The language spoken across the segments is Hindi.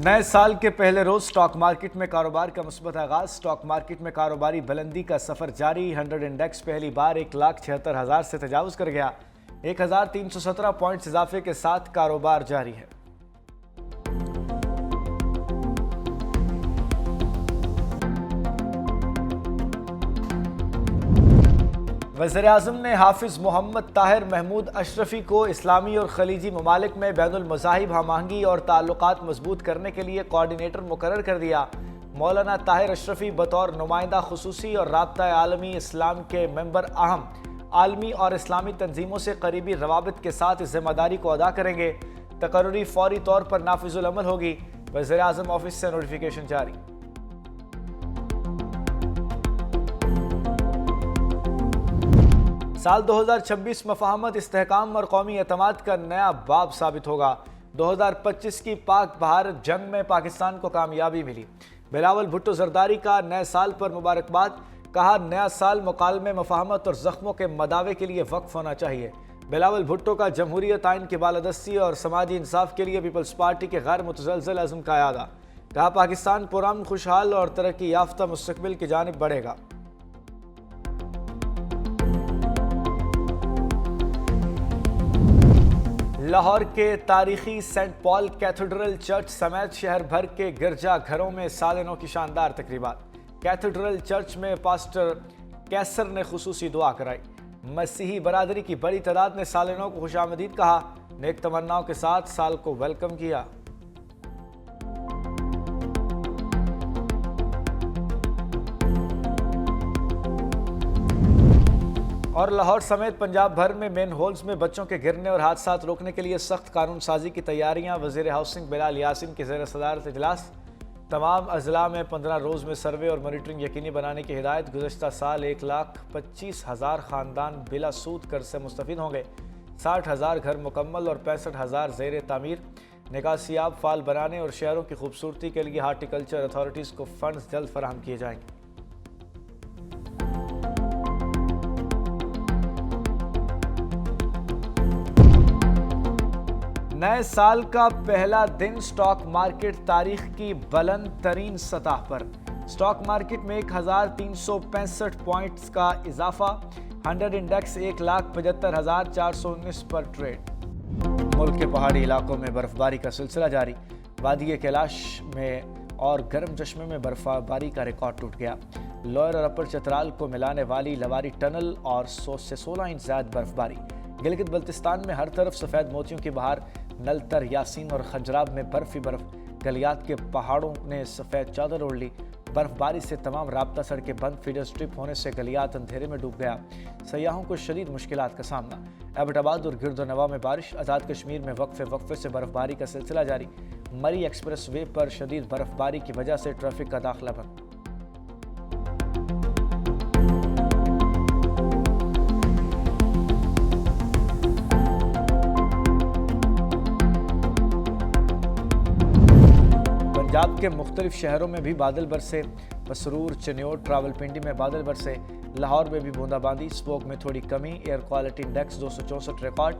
नए साल के पहले रोज स्टॉक मार्केट में कारोबार का मुस्बत आगाज। स्टॉक मार्केट में कारोबारी बुलंदी का सफर जारी। 100 इंडेक्स पहली बार 1,76,000 से तजावुज कर गया। 1,317 पॉइंट्स इजाफे के साथ कारोबार जारी है। वज़ीर आज़म ने हाफिज मोहम्मद ताहिर महमूद अशरफी को इस्लामी और खलीजी ममालिक में बैनुल मज़ाहिब हमआहंगी और ताल्लुकात मजबूत करने के लिए कोऑर्डिनेटर मुकर्रर कर दिया। मौलाना ताहिर अशरफी बतौर नुमाइंदा खुसूसी और राब्ता आलमी इस्लाम के मेंबर अहम आलमी और इस्लामी तंजीमों से करीबी रवाबित के साथ इस जिम्मेदारी को अदा करेंगे। तकर्रुरी फौरी तौर पर नाफिजुल अमल होगी। वज़ीर आज़म ऑफिस से नोटिफिकेशन जारी। साल 2026 मफाहमत, इस्तेहकाम और कौमी एतमाद का नया बाब साबित होगा। 2025 की पाक भारत जंग में पाकिस्तान को कामयाबी मिली। बिलावल भुट्टो जरदारी का नए साल पर मुबारकबाद। कहा, नया साल मुकालमे, मफाहमत और जख्मों के मदावे के लिए वक्फ होना चाहिए। बिलावल भुट्टो का जमहूरियत आइन की बालादस्ती और समाजी इंसाफ के लिए पीपल्स पार्टी के गैर मुतज़लज़ल अज़्म का यादा। कहा, पाकिस्तान पुरअमन, खुशहाल और तरक्की याफ्ता मुस्तक़बिल की जानिब बढ़ेगा। लाहौर के तारीखी सेंट पॉल कैथेड्रल चर्च समेत शहर भर के गिरजा घरों में साल नौ की शानदार तकरीबात। कैथेड्रल चर्च में पास्टर कैसर ने खुसूसी दुआ कराई। मसीही बरादरी की बड़ी तादाद ने साल नौ को खुशामदीद कहा। नेक तमन्नाओं के साथ साल को वेलकम किया। और लाहौर समेत पंजाब भर में मेन होल्स में बच्चों के गिरने और हादसा रोकने के लिए सख्त कानून साजी की तैयारियां। वज़ीर हाउसिंग बिलाल यासीन के ज़ेर सदारत इजलास। तमाम अजला में 15 रोज़ में सर्वे और मॉनिटरिंग यकीनी बनाने की हिदायत। गुज़श्ता साल 1,25,000 ख़ानदान बिला सूद कर्ज से मुस्तफ़ीद होंगे। 60,000 घर मुकम्मल और 65,000 ज़ेर तामीर। निकासियाब फाल बनाने और शहरों की खूबसूरती के लिए हार्टिकल्चर अथॉरिटीज़ को फ़ंड्स जल्द फराहम किए जाएंगे। नए साल का पहला दिन स्टॉक मार्केट तारीख की बुलंद तरीन सतह पर। स्टॉक मार्केट में 1,365 पॉइंट्स का इजाफा। 100 इंडेक्स 1,75,419 पर ट्रेड। मुल्क के पहाड़ी इलाकों में बर्फबारी का सिलसिला जारी। वादी कैलाश में और गर्म चश्मे में बर्फबारी का रिकॉर्ड टूट गया। लोअर और अपर चतराल को मिलाने वाली लवारी टनल और 100 से 16 इंच ज्यादा बर्फबारी। गिलगित बल्तिस्तान में हर तरफ सफ़ेद मोतियों की बहार। नलतर, यासीन और खंजराब में बर्फ ही बर्फ। गलियात के पहाड़ों ने सफ़ेद चादर ओढ़ ली। बर्फबारी से तमाम राब्ता सड़कें बंद। फीडर स्ट्रिप होने से गलियात अंधेरे में डूब गया। सयाहों को शदीद मुश्किलात का सामना। एबटाबाद और गिरदोनवा में बारिश। आज़ाद कश्मीर में वक्फे से बर्फबारी का सिलसिला जारी। मरी एक्सप्रेस वे पर शदीद बर्फबारी की वजह से ट्रैफिक का दाखिला बंद। पंजाब के मुख्तलिफ शहरों में भी बादल बरसे। मसरूर, चन्योट, रावलपिंडी में बादल बरसे। लाहौर में भी बूंदाबांदी। स्मोक में थोड़ी कमी। Air quality index 264 record.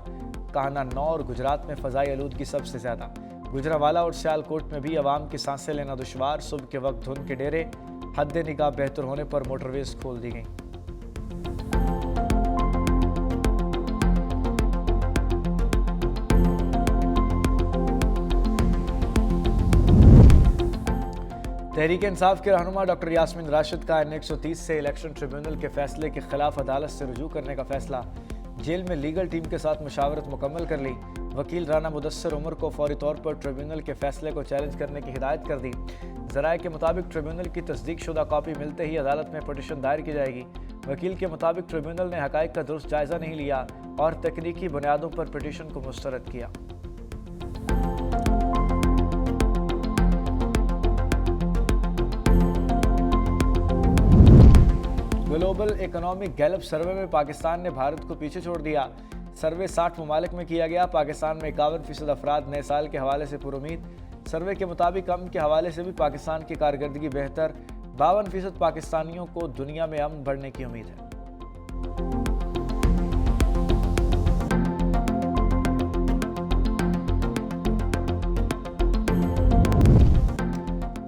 काहना 9 और गुजरात में फ़ज़ाई आलूदगी सबसे ज़्यादा। गुजरावाला और सियालकोट में भी आवाम की सांसें लेना दुश्वार। सुबह के वक्त धुंध के डेरे। हद निगाह बेहतर होने पर मोटरवेज खोल दी गई। तहरीक इंसाफ के रहनुमा डॉक्टर यास्मीन राशिद का N130 से इलेक्शन ट्रिब्यूनल के फैसले के खिलाफ अदालत से रुजू करने का फैसला। जेल में लीगल टीम के साथ मुशावरत मुकम्मल कर ली। वकील राना मुदस्सर उमर को फौरी तौर पर ट्रिब्यूनल के फैसले को चैलेंज करने की हिदायत कर दी। ज़राए के मुताबिक ट्रिब्यूनल की तस्दीक शुदा कॉपी मिलते ही अदालत में पटिशन दायर की जाएगी। वकील के मुताबिक ट्रिब्यूनल ने हक़ाइक़ का दुरुस्त जायज़ा नहीं लिया और तकनीकी बुनियादों पर पिटीशन को मुस्तरद किया। ग्लोबल इकोनॉमिक गैलप सर्वे में पाकिस्तान ने भारत को पीछे छोड़ दिया। सर्वे 60 ममालिक में किया गया। पाकिस्तान में 51% अफराद नए साल के हवाले से पुरुमीद। सर्वे के मुताबिक अमन के हवाले से भी पाकिस्तान की कारकर्दगी बेहतर। 52% पाकिस्तानियों को दुनिया में अमन बढ़ने की उम्मीद है।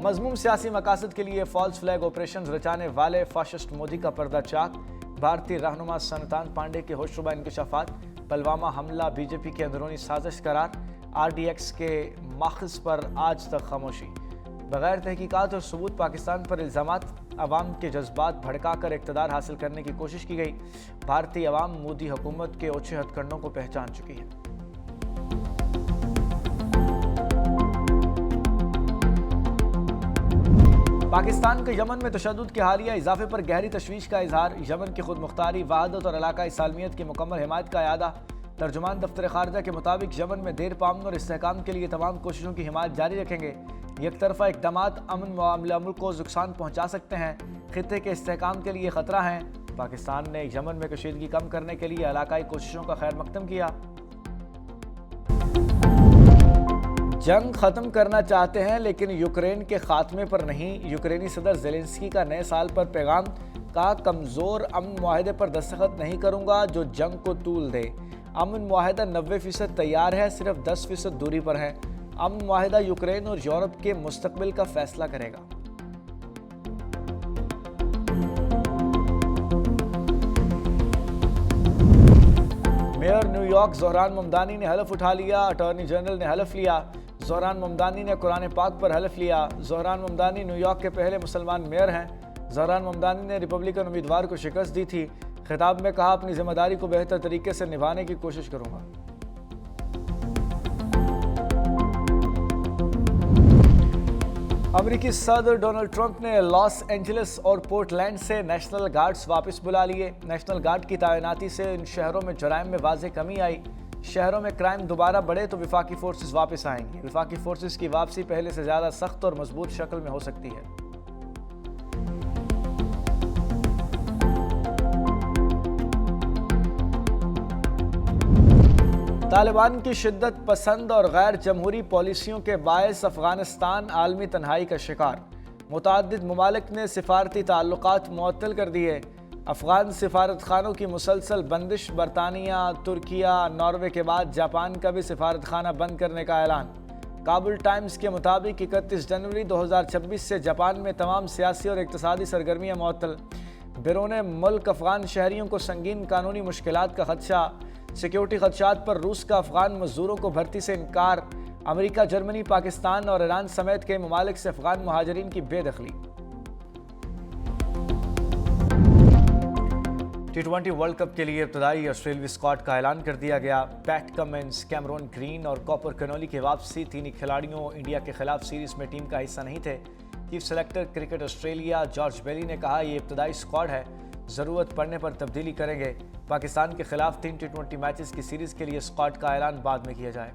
मजमूम सियासी मकासद के लिए फॉल्स फ्लैग ऑपरेशन रचाने वाले फाशिस्ट मोदी का पर्दा चाक। भारतीय रहनुमा सनतान पांडे के होशरुबा इंकशाफात। पुलवामा हमला बीजेपी की अंदरूनी साजिश करार। RDX के माखज़ पर आज तक खामोशी। बगैर तहकीकात और सबूत पाकिस्तान पर इल्ज़ामात। अवाम के जज्बात भड़काकर इक़्तिदार हासिल करने की कोशिश की गई। भारतीय अवाम मोदी हुकूमत के ओछे हथकंडों को पहचान चुकी है। पाकिस्तान के यमन में तशद्दुद के हालिया इजाफे पर गहरी तशवीश का इजहार। यमन की खुद मुख्तारी, वहादत और इलाकाई सालमियत की मुकम्मल हिमायत का अयादा। तर्जुमान दफ्तर खारजा के मुताबिक यमन में देर पामन और इस्तेहकाम के लिए तमाम कोशिशों की हिमायत जारी रखेंगे। एक तरफा इक़दामात अमन मुल्क को नुकसान पहुँचा सकते हैं, खित्ते के इस्तेहकाम के लिए ख़तरा है। पाकिस्तान ने यमन में कशीदगी कम करने के लिए इलाकाई कोशिशों का खैर मकदम किया। जंग खत्म करना चाहते हैं लेकिन यूक्रेन के खात्मे पर नहीं। यूक्रेनी सदर ज़ेलेंस्की का नए साल पर पैगाम। कहा, कमज़ोर अमन मुआहदे पर दस्तखत नहीं करूंगा जो जंग को तूल दे। अमन मुआहदा 90% तैयार है, सिर्फ 10% दूरी पर है। अमन मुआहदा यूक्रेन और यूरोप के मुस्तकबिल का फैसला करेगा। मेयर न्यूयॉर्क ज़ोहरान ममदानी ने हलफ उठा लिया। अटॉर्नी जनरल ने हलफ लिया। ज़ोहरान ममदानी ने कुरान पाक पर हलफ लिया। ज़ोहरान ममदानी न्यूयॉर्क के पहले मुसलमान मेयर हैं। ज़ोहरान ममदानी ने रिपब्लिकन उम्मीदवार को शिकस्त दी थी। खिताब में कहा, अपनी जिम्मेदारी को बेहतर तरीके से निभाने की कोशिश करूंगा। अमेरिकी सदर डोनाल्ड ट्रंप ने लॉस एंजलिस और पोर्टलैंड से नेशनल गार्ड्स वापस बुला लिए। नेशनल गार्ड की तैनाती से इन शहरों में जराइम में वाज़ेह कमी आई। शहरों में क्राइम दोबारा बढ़े तो विफाकी फोर्सेस वापस आएंगी। विफाकी फोर्सेस की वापसी पहले से ज़्यादा सख्त और मजबूत शक्ल में हो सकती है। तालिबान की शिद्दत पसंद और गैर जमहूरी पॉलिसियों के बायस अफगानिस्तान आलमी तन्हाई का शिकार। मुतअद्दिद ममालिक ने सिफारती ताल्लुकात मुअत्तल कर दिए। अफगान सिफारत खानों की मुसलसल बंदिश। बरतानिया, तुर्किया, नॉर्वे के बाद जापान का भी सिफारत खाना बंद करने का ऐलान। काबुल टाइम्स के मुताबिक 31 जनवरी 2026 से जापान में तमाम सियासी और इक़्तिसादी सरगर्मियाँ मुअत्तल। बैरून मुल्क अफगान शहरियों को संगीन कानूनी मुश्किलात का खदशा। सिक्योरिटी खदशात पर रूस का अफगान मजदूरों को भर्ती से इनकार। अमेरिका, जर्मनी, पाकिस्तान और ईरान समेत कई ममालिक से अफगान मुहाजिरीन की बेदखली। T20 वर्ल्ड कप के लिए इब्तदाई ऑस्ट्रेलियाई स्क्वाड का ऐलान कर दिया गया। पैट कमिंस, कैमरून ग्रीन और कॉपर कनोली की वापसी। तीन खिलाड़ियों इंडिया के खिलाफ सीरीज में टीम का हिस्सा नहीं थे। Chief selector Cricket Australia George Bailey ने कहा, ये इब्तदाई स्क्वाड है, ज़रूरत पड़ने पर तब्दीली करेंगे। पाकिस्तान के खिलाफ 3 T20 मैचेस की सीरीज के लिए स्क्वाड का ऐलान बाद में किया जाए।